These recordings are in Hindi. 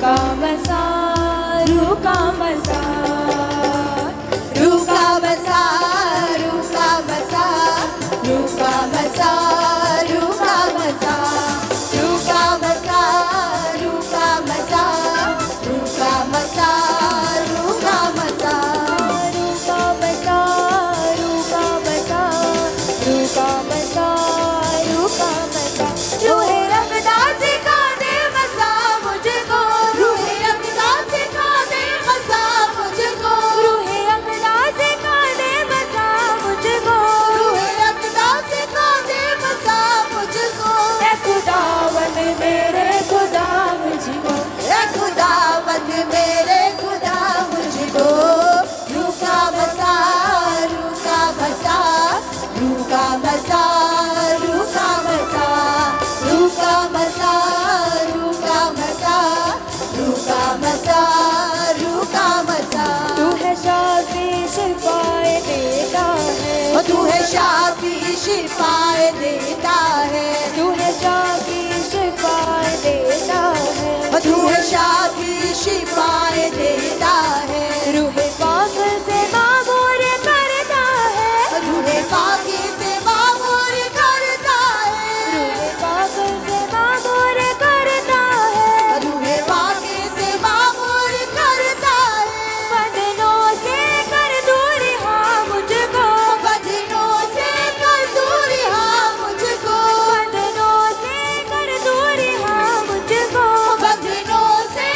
का बसा, रूह का बसा, रूह का बसा, रूह का बसा, रूह का बसा, रूह का बसा, रूह का बसा, रूह का बसा, रूह का बसा, रूह का बसा, रूह का बसा, रूह का बसा, रूह का बसा, रूह का बसा, रूहे रंगदास का दे बसा मुझको, रूहे रंगदास का दे बसा मुझको, रूहे रंगदास का दे बसा मुझको, रूहे रंगदास का दे बसा मुझको, ऐ खुदावंद मेरे खुदा मुझको, ऐ खुदावंद मेरे खुदा मुझको, रूह का बसा, रूह का बसा, रूह का बसा, रूह का बसा, रूह का बसा, रूह का बसा, रूह का बसा, रूह का बसा। तू है शाफी शिफाए देता है, तू है शाफी शिफाए देता है, तू है शाफी शिफाए देता है, तू है शाफी शिफाए देता है, रूहे पाक से मामूर करता है, रूहे पाक से मामूर करता है, रूहे पाक से मामूर करता है, रूहे पाक से मामूर करता है, बदनों से कर दूर हाँ मुझको, बदनों से कर दूर हाँ मुझको, बदनों से कर दूर हाँ मुझको, बदनों से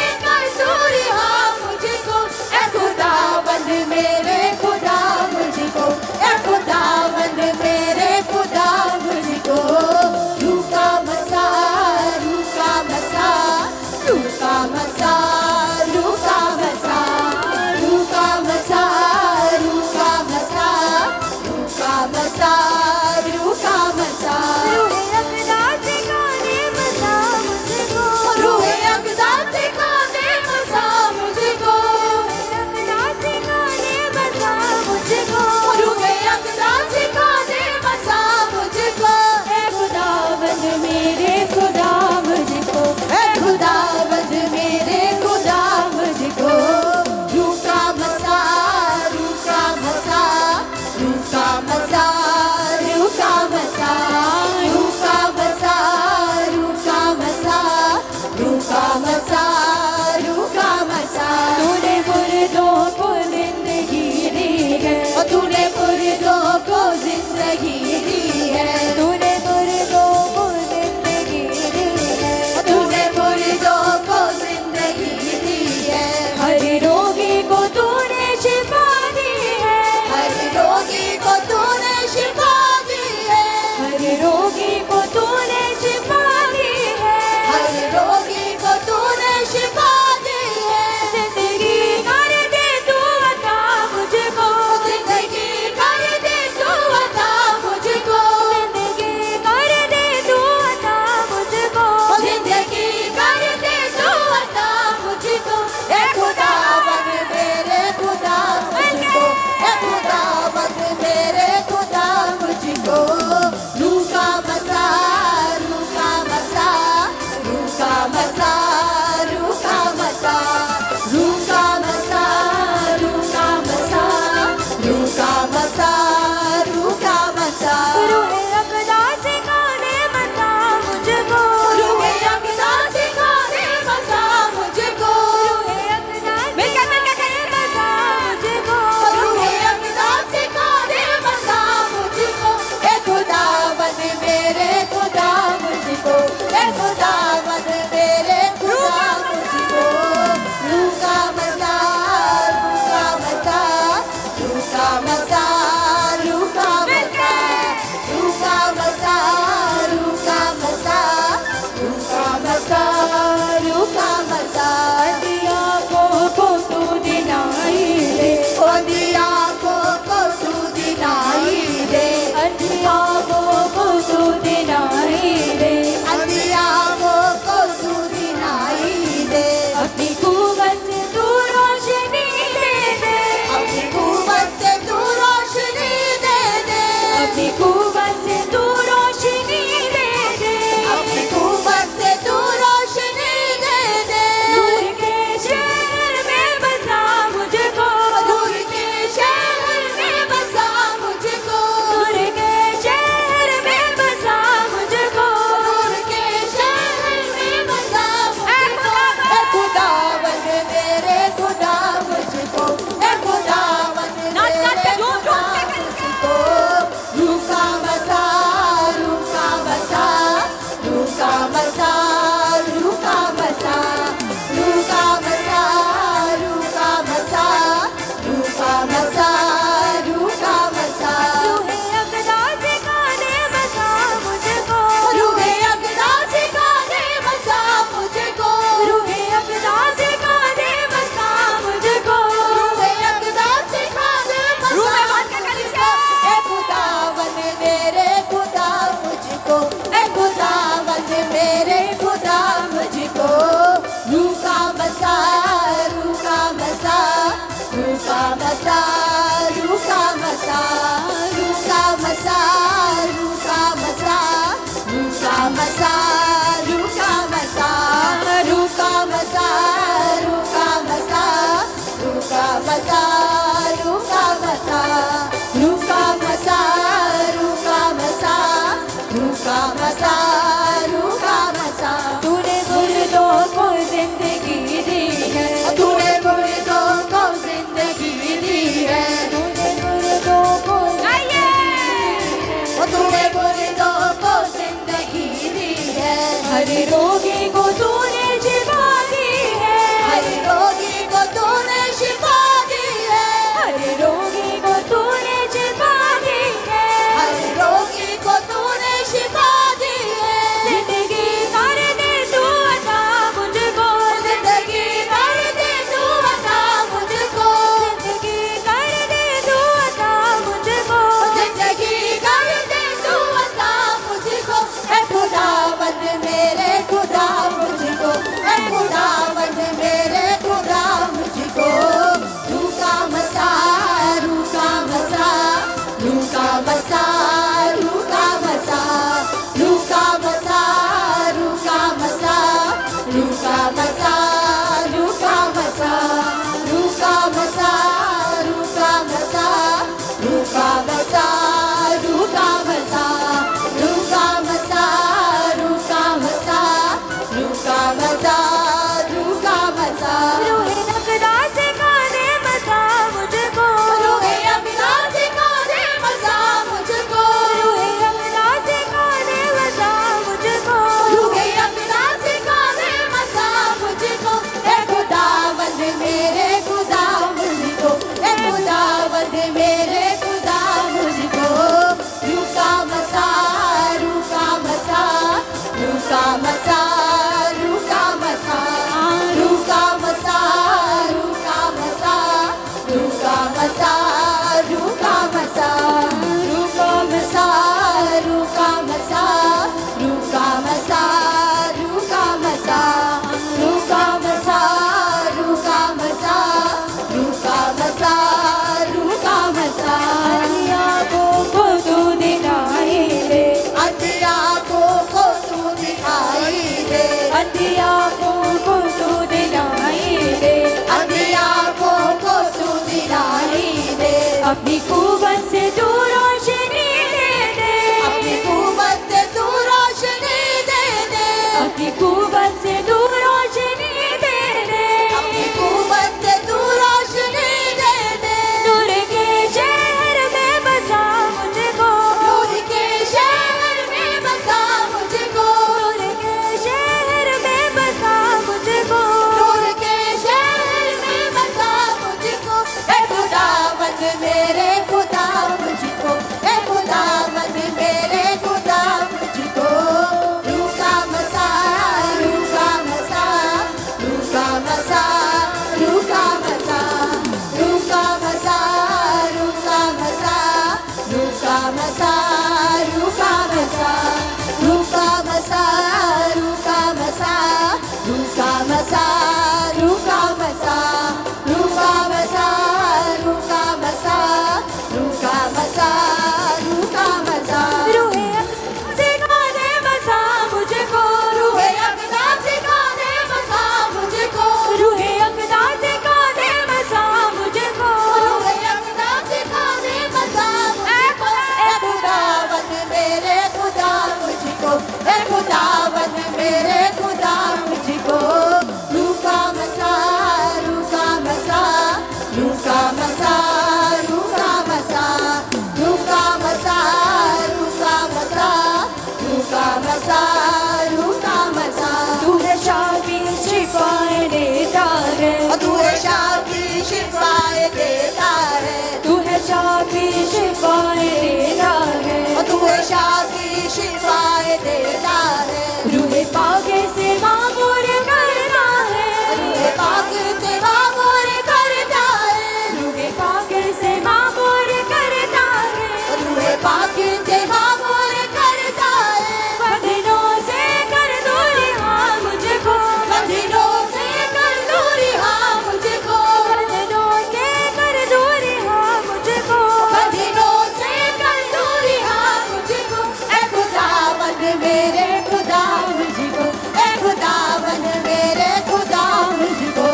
शिफाए देता है, तू है शाफी शिफाए देता है, तू है शाफी शिफाए देता है। रूहे पाक से मामूर करता है, रूहे पाक से मामूर करता है, रूहे पाक से मामूर करता है, रूहे पाक से मामूर करता है। बंधनों से कर दो रिहा मुझको, बंधनों से कर दो रिहा मुझको, बंधनों से कर दो रिहा मुझको, बंधनों से कर दो रिहा मुझको। ऐ खुदावंद मेरे खुदा मुझको, ऐ खुदावंद मेरे खुदा मुझको।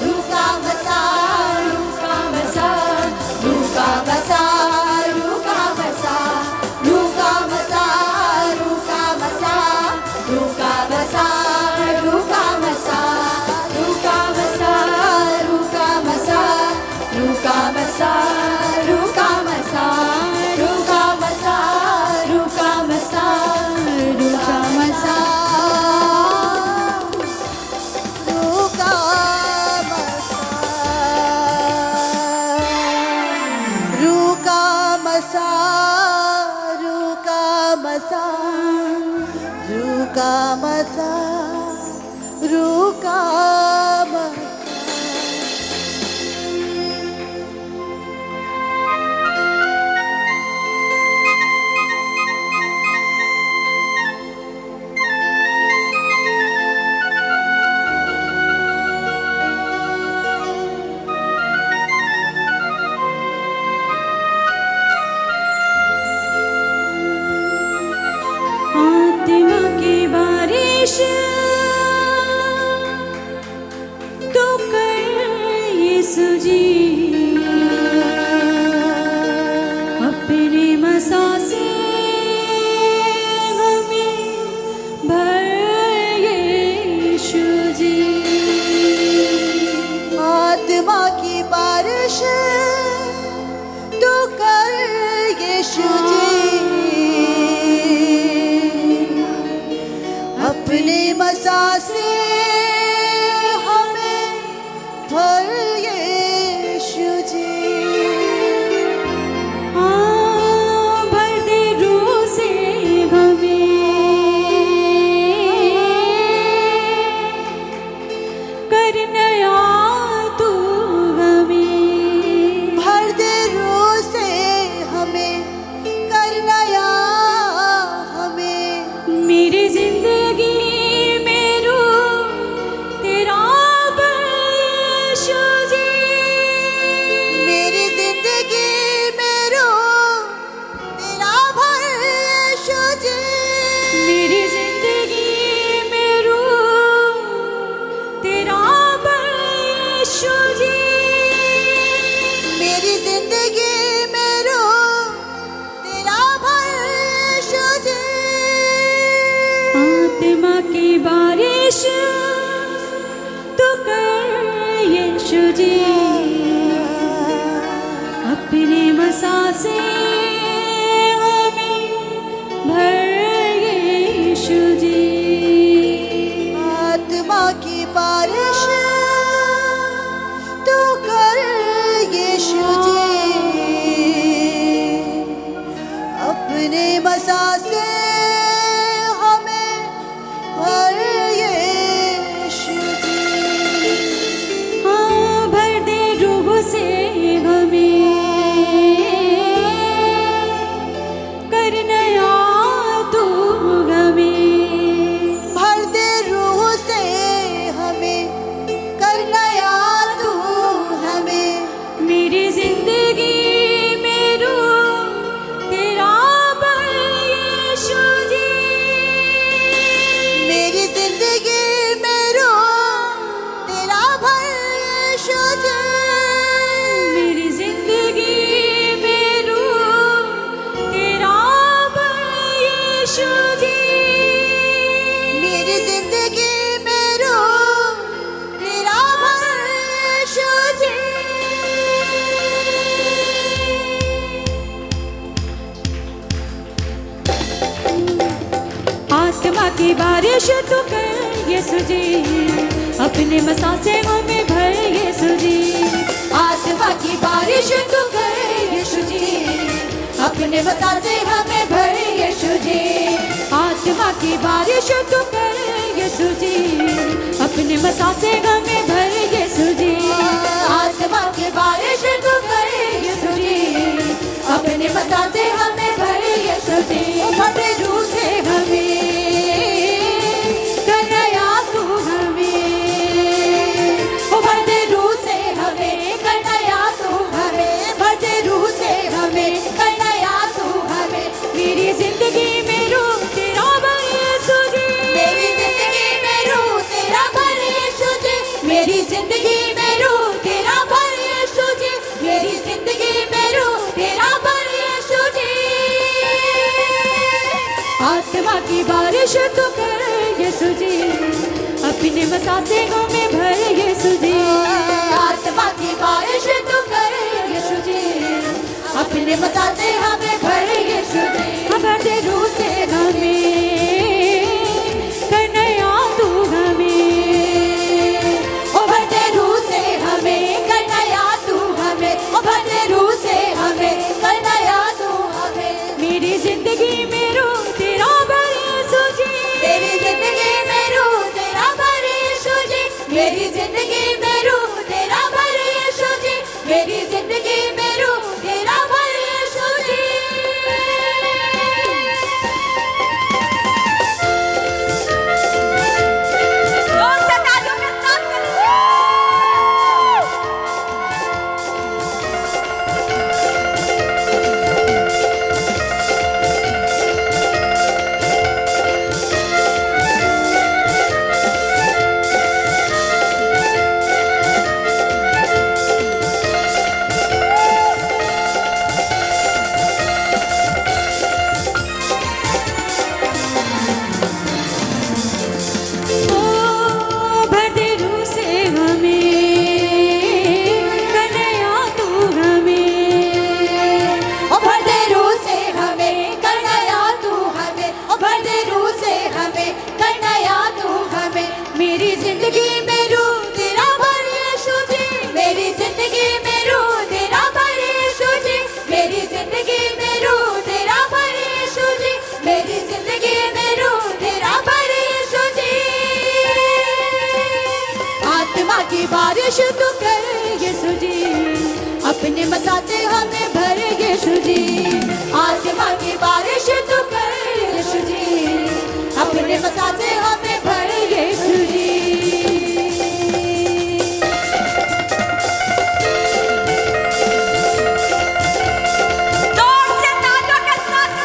रूह का बसा, रूह का बसा, रूह का बसा, रूह का बसा, रूह का बसा, रूह का बसा, रूह का बसा, रूह का बसा, रूह का बसा, रूह का बसा, रूह का बसा, रूह का बसा, रूह का बसा, रूह का बसा, रूह का बसा, रूह का बसा, रूह का मसा, रूह का मसा, रूह का मसा, रूह का मसा। आत्मा की बारिश तो कर यीशु जी, अपने मसा से हमें भर यीशु जी। आत्मा की बारिश तो कर यीशु जी, अपने मसा से हमें भर यीशु जी। भर दे रूह से हमें, कर नया तू हमें, भर दे रूह से हमें, कर नया हमें। मेरी जिंदगी में रूह तेरा भर यीशु जी, मेरी जिंदगी में रूह तेरा भर यीशु जी। मेरी जिंदगी में रूह तेरा भर यीशु जी, मेरी जिंदगी में रूह तेरा भर यीशु जी। आत्मा की बारिश तो कर यीशु जी, अपने मसा से हमें भर यीशु जी। आत्मा की बारिश तो कर यीशु जी, अपने मसा से हमें भर यीशु जी। हाँ, भर दे रूह से हमें, कर नया तू हमें, भर दे रूह से हमें, कर नया तू हमें। मेरी जिंदगी में रूह तेरा भर यीशु जी, मेरी जिंदगी में रूह तेरा भर यीशु जी। मेरी जिंदगी में रूह तेरा भर यीशु जी, मेरी जिंदगी में रूह तेरा भर यीशु जी। आत्मा की बारिश तो कर यीशु जी, अपने मसा से हमें भर यीशु जी। अपने मसाल से हमें भर यीशु जी। आत्मा की बारिश तू कर यीशु जी, अपने मसाल से हमें भर यीशु जी। आत्मा की बारिश तू कर यीशु जी, अपने मसाल से हमें भर यीशु जी। भरे रूह से हमें कर नया तू हमें, भरे रूह से हमें कर नया तू हमें, भरे रूह से हमें कर नया तू हमें। मेरी जिंदगी में रूह तेरा भर यीशु जी, मेरी जिंदगी में रूह तेरा भर यीशु जी, मेरी जिंदगी में रूह तेरा भर यीशु जी, मेरी जिंदगी में रूह तेरा भर यीशु जी। आत्मा की बारिश तू कर यीशु जी, अपने मसाल से हमें भर यीशु जी। आत्मा की बारिश तू कर यीशु जी, अपने मसाल से हमें भर यीशु जी। भरते रूह से हमें कर नया तू हमें, ओ भरते रूह से हमें कर नया तू हमें, ओ भरते रूह से हमें कर नया तू हमें। मेरी जिंदगी में रूह तेरा भर यीशु जी, मेरी जिंदगी में रूह तेरा भर यीशु जी, मेरी जिंदगी में रूह तेरा भर यीशु जी, मेरी जिंदगी में रूह तेरा भर यीशु जी। जोर से तालियों के साथ करेंगे। भरते रूह से हमें कर नया तू हमें, ओ भरते रूह से हमें कर नया तू हमें, ओ भरते रूह से हमें कर नया तू हमें। मेरी जिंदगी में रूह तेरा भर यीशु जी, मेरी जिंदगी में रूह तेरा भर यीशु जी, मेरी जिंदगी में रूह तेरा भर यीशु जी, मेरी जिंदगी में रूह तेरा भर यीशु जी। आत्मा की बारिश तू कर यीशु जी, अपने मसाल से हमें भर यीशु जी। आत्मा की बारिश तू कर यीशु जी, अपने मसाल से हमें भर यीशु जी। जोर से तालियों के साथ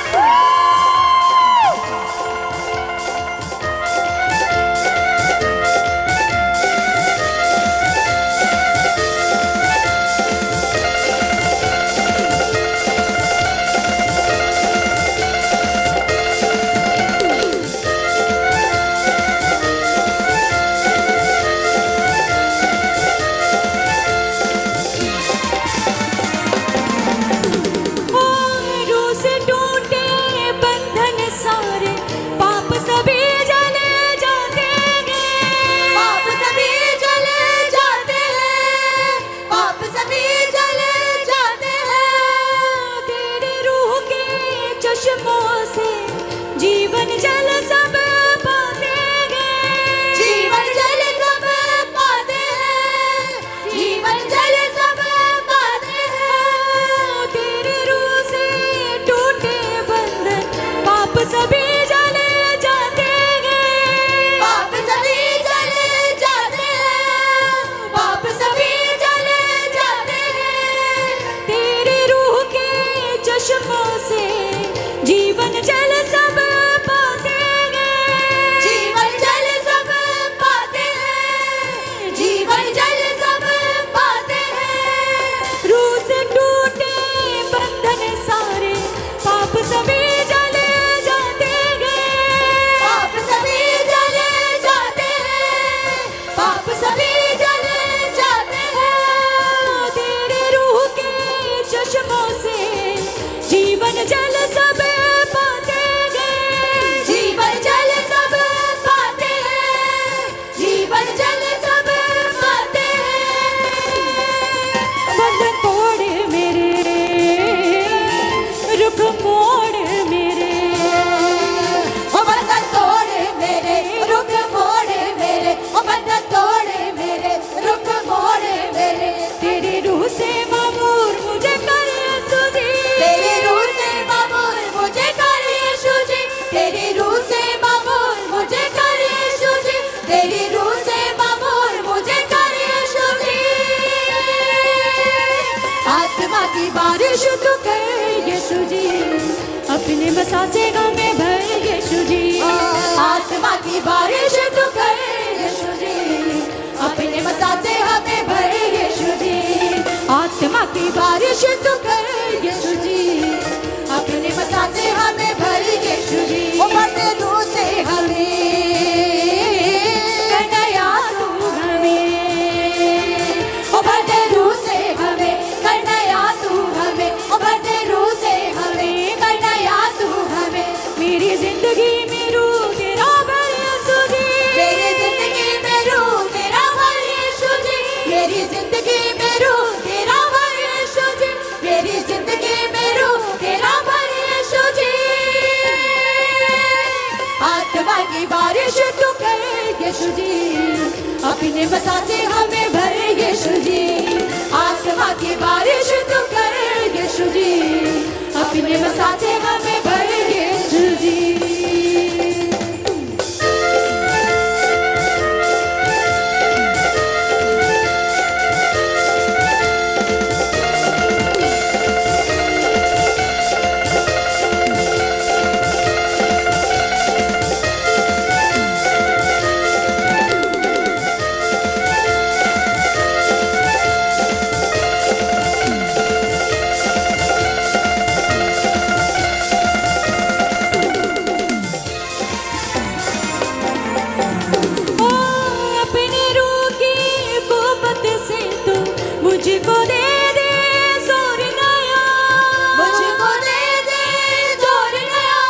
बारिश तू कर यीशु जी, अपने मसा से हमें भर यीशु जी। आत्मा की बारिश तू कर यीशु जी, अपने मसा से हमें भर यीशु जी। आत्मा की बारिश तू कर यीशु जी, अपने मसा से हमें भर यीशु जी। ओ बढ़ते रूह से हमें करना तू हमें, ओ बढ़ते रूह से हमें करना तू हमें, ओ बढ़ते रूह से हमें करना तू हमें। मेरी जिंदगी में रूह तेरा भर यीशु जी, मेरी जिंदगी में रूह तेरा भर यीशु जी, मेरी जिंदगी में रूह तेरा भर यीशु जी, मेरी जिंदगी में रूह तेरा भर यीशु जी। आत्मा की बारिश तू कर यीशु जी, अपने मसा से हमें भर यीशु जी। आत्मा की बारिश तू कर यीशु जी, अपने मसा से हमें भर यीशु जी। मुझको दे दे जोर नया, मुझको दे दे जोर नया,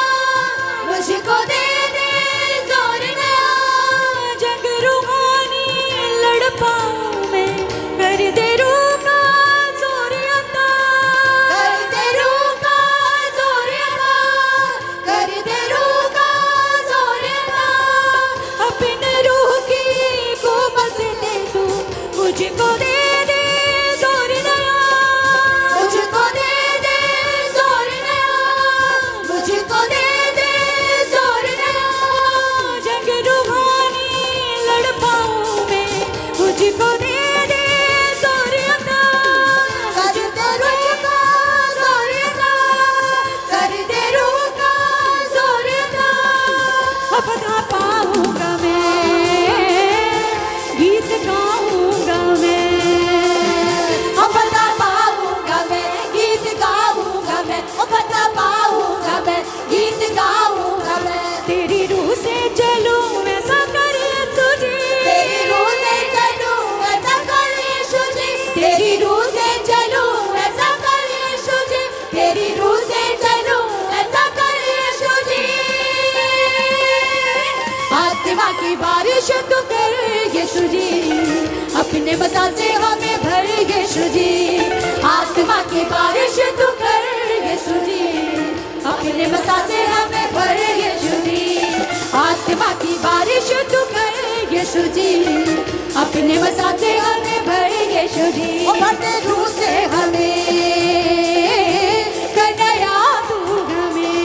मुझको दे दे जोर नया। जंग रूहानी लड़ पाऊं मैं, कर दे रूह का जोर अता, कर दे रूह का जोर अता, कर दे रूह का जोर अता। अपने रूह की कुव्वत दे तू मुझको दे दे जोर नया, मुझको दे दे जोर नया, मुझको दे दे जोर नया। जंग रूहानी लड़ पाऊं मैं, मुझको दे दे जोर अता, कर दे रूह का जोर अता, कर दे रूह का जोर अता। अपना पाऊंगा मैं, गीत गाऊंगा मैं, अपना पाऊंगा मैं, गीत गाऊंगा मैं, अपना पाऊंगा मैं, गीत गाऊंगा मैं। तेरी रूह से चलूं ऐसा कर यीशु जी, तेरी रूह से चलूं ऐसा कर यीशु जी, तेरी रूह से चलूं ऐसा कर यीशु जी, तेरी रूह से चलूं ऐसा कर यीशु जी। आत्मा की बारिश तू कर यीशु जी, अपने मसा से हमें भर यीशु जी। आत्मा की बारिश तू कर यीशु जी, अपने मसा से हमें भर यीशु जी। आत्मा की बारिश तू कर यीशु जी, अपने मसा से हमें भर यीशु जी। ओ बढ़ते रूह से हमें करना तू हमें,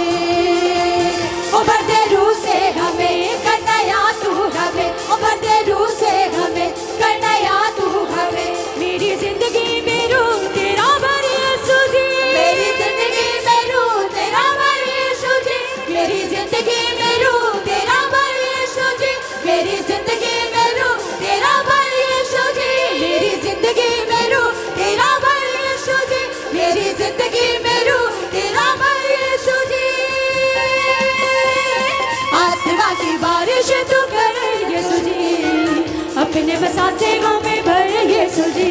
ओ बढ़ते रूह से हमें करना तू हमें, ओ बढ़ते रूह से हमें करना तू हमें। मेरी जिंदगी में रूह तेरा भर यीशु जी, मेरी जिंदगी में रूह तेरा भर यीशु जी, मेरी जिंदगी में रूह तेरा भर यीशु जी, मेरी जिंदगी में रूह तेरा भर यीशु जी, मेरी जिंदगी में रूह तेरा भर यीशु जी, मेरी जिंदगी में रूह तेरा भर यीशु जी। आत्मा की बारिश तू कर यीशु जी, अपने मसा से हमें भर यीशु जी।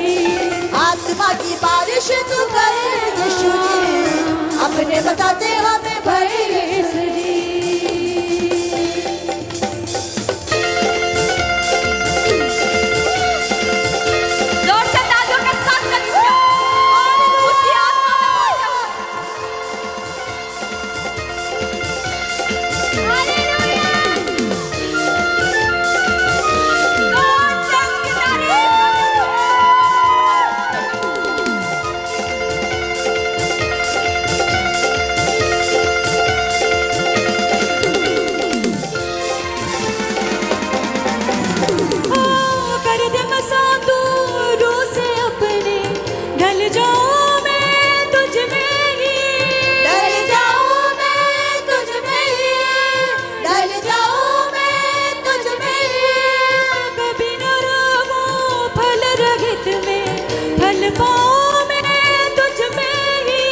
आत्मा की बारिश तू कर यीशु जी, अपने मसा से हमें भर यीशु जी। जोर से तालियों के साथ कलीसिया, उसकी आत्मा में भर जाओ। हालेलुया। जोर से उसकी तारीफ। फल पाऊं मैं तुझ में ही,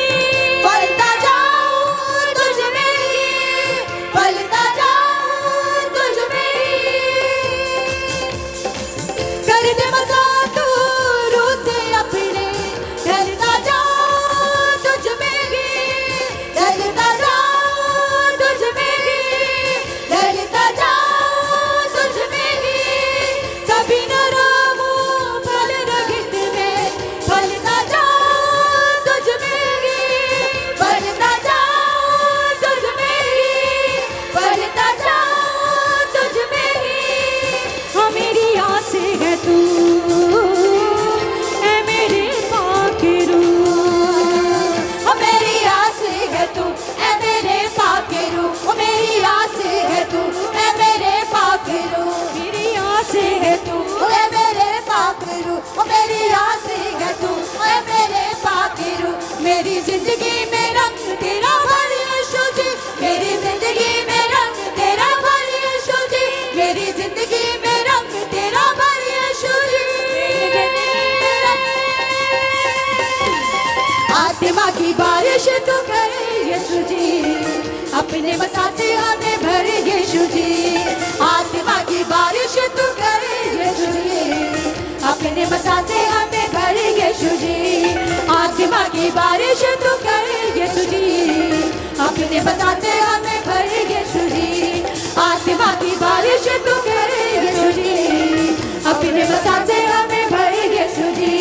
फलता जाऊं तुझ में ही, फलता जाऊं तुझ में ही। कर दे मजा तू रूह से अपने, ढलता जाऊं तुझ में ही, ढलता जाऊं तुझ में ही, ढलता जाऊं तुझ में ही। कभी न रहूं फल रहित में, फलता जाऊं तुझ में ही, फलता जाऊं तुझ में ही, फलता जाऊं तुझ में ही। हाँ मेरी आस है तू, ऐ मेरे पाके रूह, ओ मेरी आस है तू, ऐ मेरे पाके रूह, ओ मेरी आस है तू, ऐ मेरे पाके रूह, मेरी आस है तू, ऐ मेरे पाके रूह, ओ मेरी आस है तू, ऐ मेरे पाके रूह। मेरी जिंदगी में रंग तेरा भर यीशु जी, मेरी जिंदगी में रंग तेरा भर यीशु जी, मेरी जिंदगी में रंग तेरा भर यीशु जी। आत्मा की बारिश तू कर यीशु जी, अपने बसाते हमें भर यीशु जी। आत्मा की बारिश तू कर यीशु जी, अपने बसाते हमें भर यीशु जी। आत्मा की बारिश तू कर यीशु जी, अपने बसाते हमें भर यीशु जी। आत्मा की बारिश तू कर यीशु जी, अपने बसाते हमें भर यीशु जी।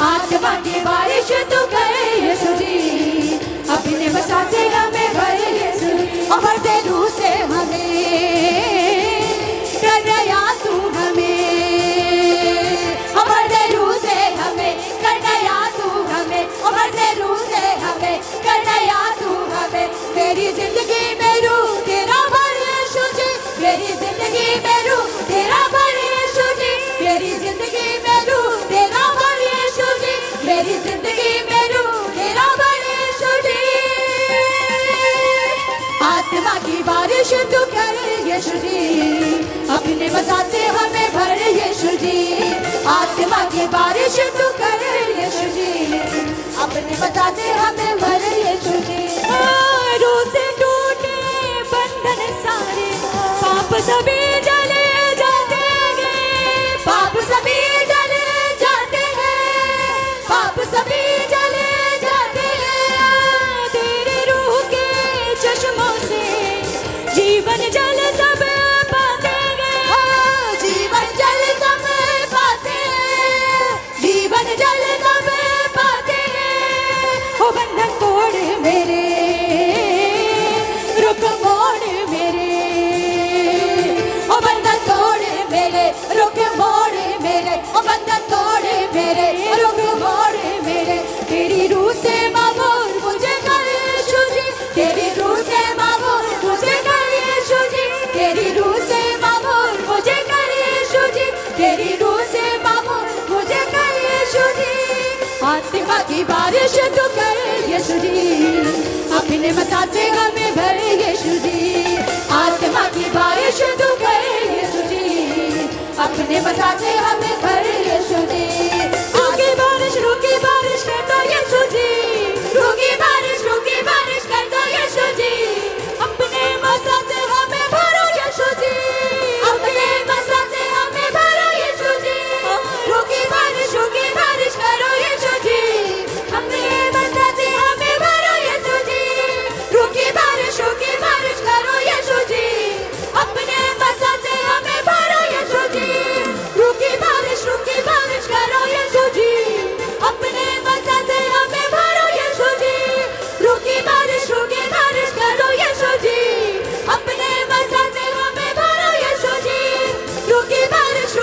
आत्मा की बारिश तू कर यीशु जी, अपने बसाते हमें भर यीशु जी। और भरते रूह से हमें कर नया तू हमें, और भरते रूह से हमें कर नया तू हमें, और भरते रूह से हमें कर नया तू हमें। मेरी जिंदगी में रूह तेरा भर यीशु जी, मेरी जिंदगी में रूह तेरा भर यीशु जी, मेरी जिंदगी में रूह तेरा भर यीशु जी, मेरी जिंदगी में रूह तेरा भर यीशु जी। आत्मा की बारिश तू कर यीशु जी, अपने बसाते हमें भर यीशु जी। आत्मा की बारिश तू कर यीशु जी, अपने बसाते हमें भर यीशु जी। रूह से टूटे बंधन सारे, पाप सभी जले जाते हैं, पाप सभी जले जाते हैं, पाप सभी जले जाते हैं। तेरे रूह के चश्मों से जीवन जल सब पाते हैं, हाँ, जीवन जल सब पाते हैं, जीवन जल सब पाते हैं। ओ बंधन तोड़ मेरे, रुक मोड़ मेरे, ओ बंधन तोड़ मेरे, रुक मोड़ मेरे, ओ बंधन तोड़ मेरे, रुक मोड़ मेरे। तेरी रूह से मामूल मुझे कर यीशु जी, तेरी रूह से मामूल मुझे कर यीशु जी, तेरी रूह से मामूल मुझे कर यीशु जी, तेरी रूह से मामूल मुझे कर यीशु जी। आत्मा की बारिश तू कर यीशु जी, अपने बसाते हमें भर यीशु जी। आत्मा की बारिश तू कर यीशु जी, अपने बसाते हमें भर यीशु जी। रूकी बारिश कर दो यीशु जी, रूकी बारिश कर दो यीशु जी, अपने बसाते हमें भरो यीशु जी, अपने बसाते हमें भरो यीशु जी। रूकी बारिश करो यीशु जी, अपने बसाते हमें भरो यीशु जी। रूकी बारिश करो यीशु जी, अपने बसाते हमें भरो यीशु जी। रूकी बारिश करो यीशु जी, अपने बसाते हमें भरो यीशु जी। रूकी बारिश करो यीशु जी, अपने बसाते हमें भरो यीशु जी। रूकी बारिश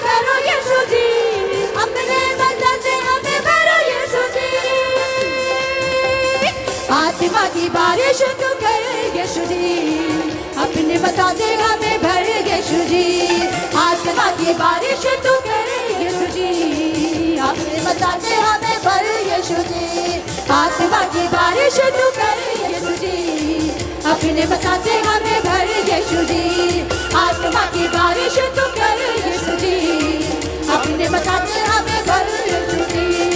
करो यीशु जी, अपने बसाते हमें भरो यीशु जी। आत्मा की बारिश तू कर यीशु जी, अपने बसाते हमें भर यीशु जी। आत्मा की बारिश तू कर यीशु जी, अपने बसाते हमें भर यीशु जी। आत्मा की बारिश तू कर यीशु जी, अपने बसाते हमें भर यीशु जी। आत्मा की बारिश तू कर यीशु जी, अपने बसाते हमें भर यीशु जी।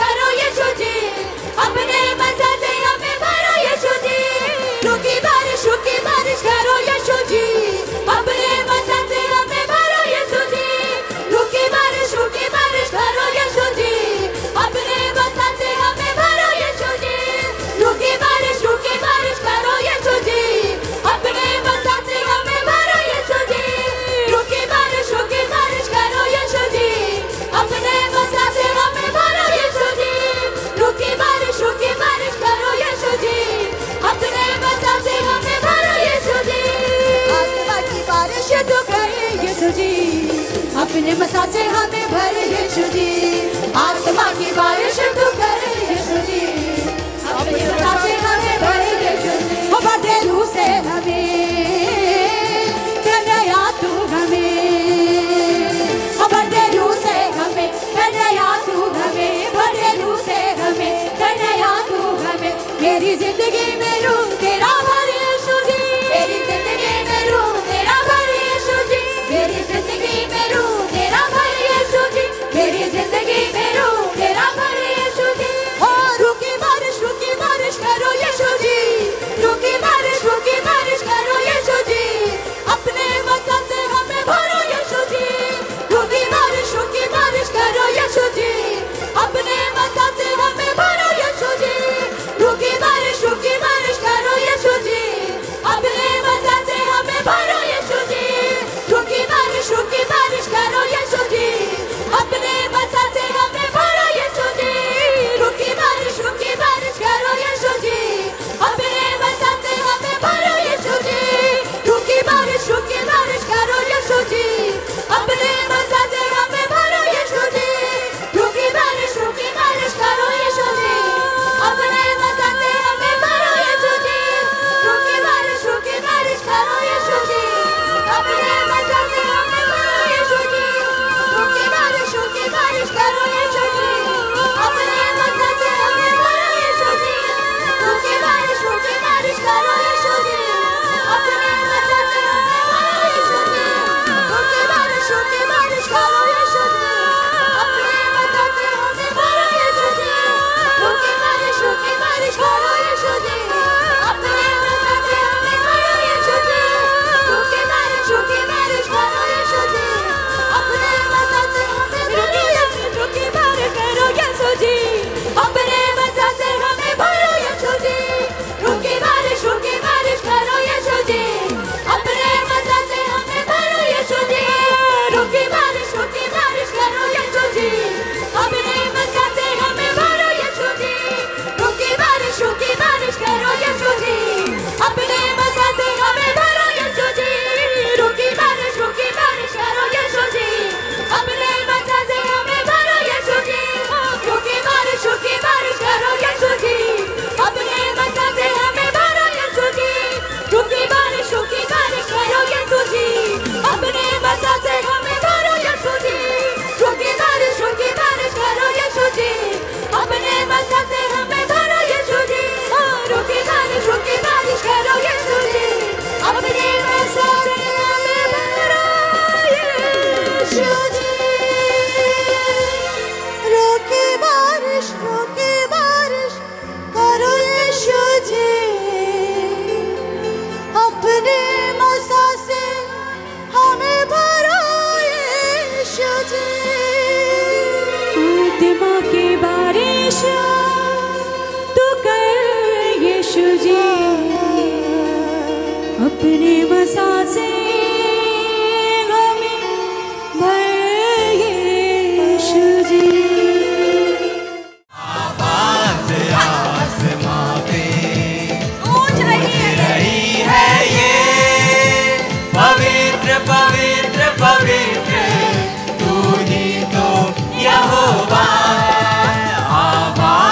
मसा से हमें भर यीशु जी, आत्मा की बारिश तू कर यीशु जी, अपने मसा से हमें भर यीशु जी। ओ बढ़े रूह से हमें कन्हैया तू हमें, ओ बढ़े रूह से हमें कन्हैया तू हमें, बढ़े रूह से हमें कन्हैया तू हमें। मेरी जिंदगी में रूह तेरा भर यीशु जी, मेरी जिंदगी में रूह तेरा भर यीशु जी, मेरी जिंदगी में रूह तेरा भर यीशु जी, मेरी जिंदगी में रूह तेरा भर यीशु जी। ओ रूह की बारिश करो यीशु जी, रूह की बारिश करो यीशु जी, अपने मसा से हमें भरो यीशु जी, रूह की बारिश करो यीशु जी, अपने मसा से हमें भरो यीशु जी, रूह की बारिश करो यीशु जी, अपने मसा से हमें भरो यीशु जी, रूह की बारिश करो यीशु जी, अपने मसा से हमें भरो यीशु जी, रूह की बारिश करो यीशु जी, अपने मसा से हमें भरो यीशु जी, रूह की बारिश करो यीशु जी, अपने मसा से हमें भरो यीशु जी, रूह की बारिश करो यीशु जी, अपने मसा से हमें भरो यीशु जी, रूह की बारिश करो यीशु जी, अपने मसा से हमें भरो यीशु जी, रूह की बारिश करो यीशु जी, अपने मसा से हमें भरो यीशु जी, रूह की बारिश करो यीशु जी, अपने मसा से हमें भरो यीशु जी, रूह की बारिश करो यीशु जी, अपने मसा से हमें भरो यीशु जी, रूह की बारिश करो यीशु जी, अपने मसा से हमें भरो यीशु जी, रूह की बारिश करो यीशु जी, अपने मसा से हमें भरो यीशु, रूह की बारिश करो यीशु जी, अपने मसा से हमें भरो यीशु जी, रूह की बारिश करो यीशु जी, अपने मसा से हमें भरो यीशु जी, रूह की बारिश करो यीशु जी, अपने मसा से हमें भरो यीशु जी, रूह की बारिश करो यीशु जी, अपने मसा से हमें भरो यीशु जी, रूह की बारिश करो यीशु जी, अपने मसा से हमें भरो यीशु जी, रूह की बारिश करो यीशु जी, अपने मसा से हमें भरो यीशु जी, रूह की बारिश करो यीशु जी, अपने मसा से हमें भरो यीशु जी, रूह की बारिश करो यीशु जी, अपने मसा से हमें भरो यीशु जी, रूह की बारिश करो यीशु जी, अपने मसा से हमें भरो यीशु जी, रूह की बारिश करो यीशु जी, अपने मसा से हमें भरो यीशु जी। आत्मा की बारिश तू कर यीशु जी, अपने मसा से हमें भर यीशु जी। आवाज़ आसमां पे गूंज रही है ये, पवित्र पवित्र पवित्र तू ही तो यहोवा है। आवाज़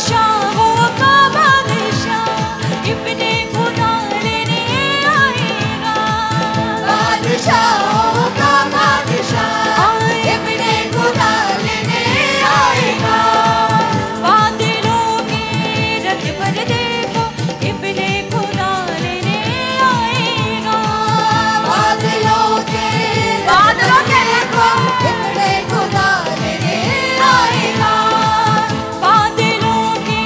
बादशाहों का बादशाह इब्ने खुदा लेने आएगा। बादशाहों का बादशाह इब्ने खुदा लेने आएगा। बादलों के रथ पर देखो इब्ने खुदा लेने आएगा। बादलों के देखो इब्ने खुदा लेने आएगा। बादलों के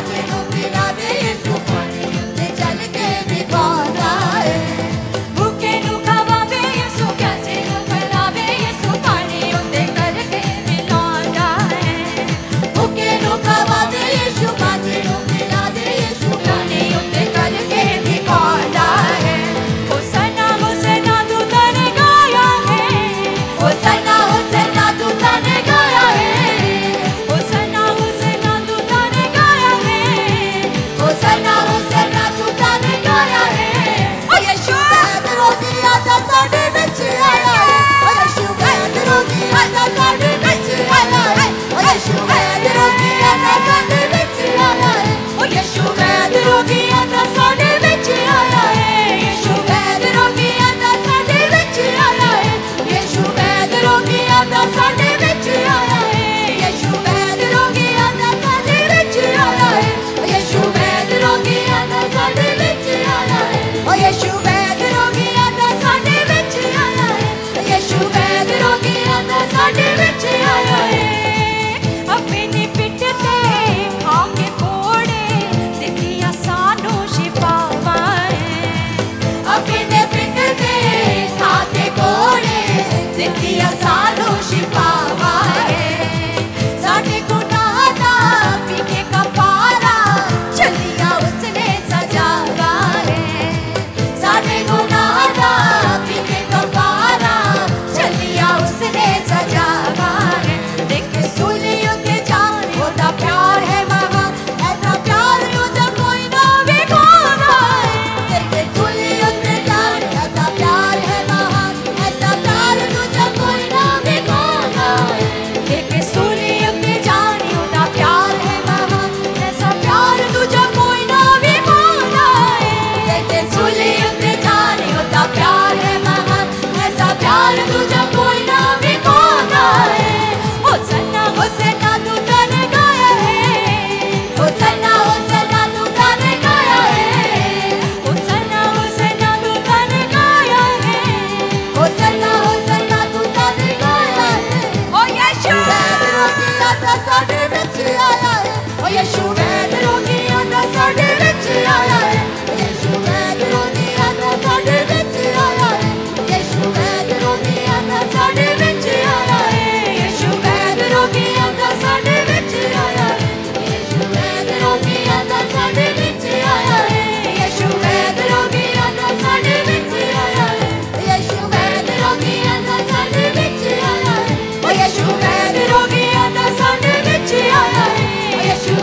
प्यासे को पिला दे यीशु पानी उत्ते चल के दिखाता है भूखे नू खवावे यीशु प्यासे नू पिलावे यीशु पानी उत्ते करके मिलाता है भूखे नू खवावे यीशु प्यासे नू पिला दे यीशु पानी उत्ते करके दिखाता है होसना होसना दूता ने गाया है होसना होसना दूता ने गाया है होसना होसना दूता ने गाया है होसना होसना दूता ने गाया है ओ यीशु रोगी आता साडे विच आया है ओ यीशु रोगी आता साडे विच आया है ओ यीशु रोगी आता साडे विच आया है ओ यीशु रोगी आता साडे विच आया है यीशु रोगी आता साडे विच आया है यीशु रोगी आता साडे विच आया है यीशु रोगी आता साडे विच आया है यीशु रोगी आता साडे विच आया है ओ यीशु रोगी आता साडे विच आया है यीशु रोगी आता साडे विच आया है अपनी पिठ ते आके कोड़े दिखिया सानू शिफावा है अपने पिठ ते आके कोड़े दिखिया सानू शिफावा है साडे गुनाह दा पीके कफारा चलिया उसने सजावा है साडे गुनाह दा पीके कफारा चलिया उसने सजावा है देख सूली उते जान ओदा प्यार है महान ऐसा प्यार तुझे कोई ना बेगाना है देख सूली उते जान ऐसा प्यार है महान ऐसा प्यार तुझे कोई ना बेगाना है देख सूली उते जान ओदा प्यार है महान ऐसा प्यार तुझे कोई ना बेगाना है देख सूली उते जान ओदा प्यार है महान ऐसा प्यार तुझे कोई ना बेगाना है होसना होसना दूता ने गाया है होसना होसना दूता ने गाया है होसना होसना दूता ने गाया है होसना होसना दूता ने गाया है ओ यीशु रोगी आता साडे विच आया है ओ यीशु रोगी आता साडे विच आया है यीशु रोगी आता साडे विच आया है यीशु रोगी आता साडे विच आया है यीशु रोगी आता साडे विच आया है यीशु रोगी आता साडे विच आया है यीशु रोगी आता साडे विच आया है यीशु रोगी आता साडे विच आया है ओ यीशु रोगी आता साडे विच आया है यीशु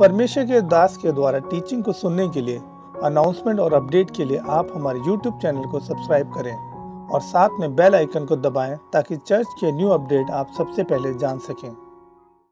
परमेश्वर के दास के द्वारा टीचिंग को सुनने के लिए, अनाउंसमेंट और अपडेट के लिए आप हमारे YouTube चैनल को सब्सक्राइब करें और साथ में बेल आइकन को दबाएं ताकि चर्च के न्यू अपडेट आप सबसे पहले जान सकें।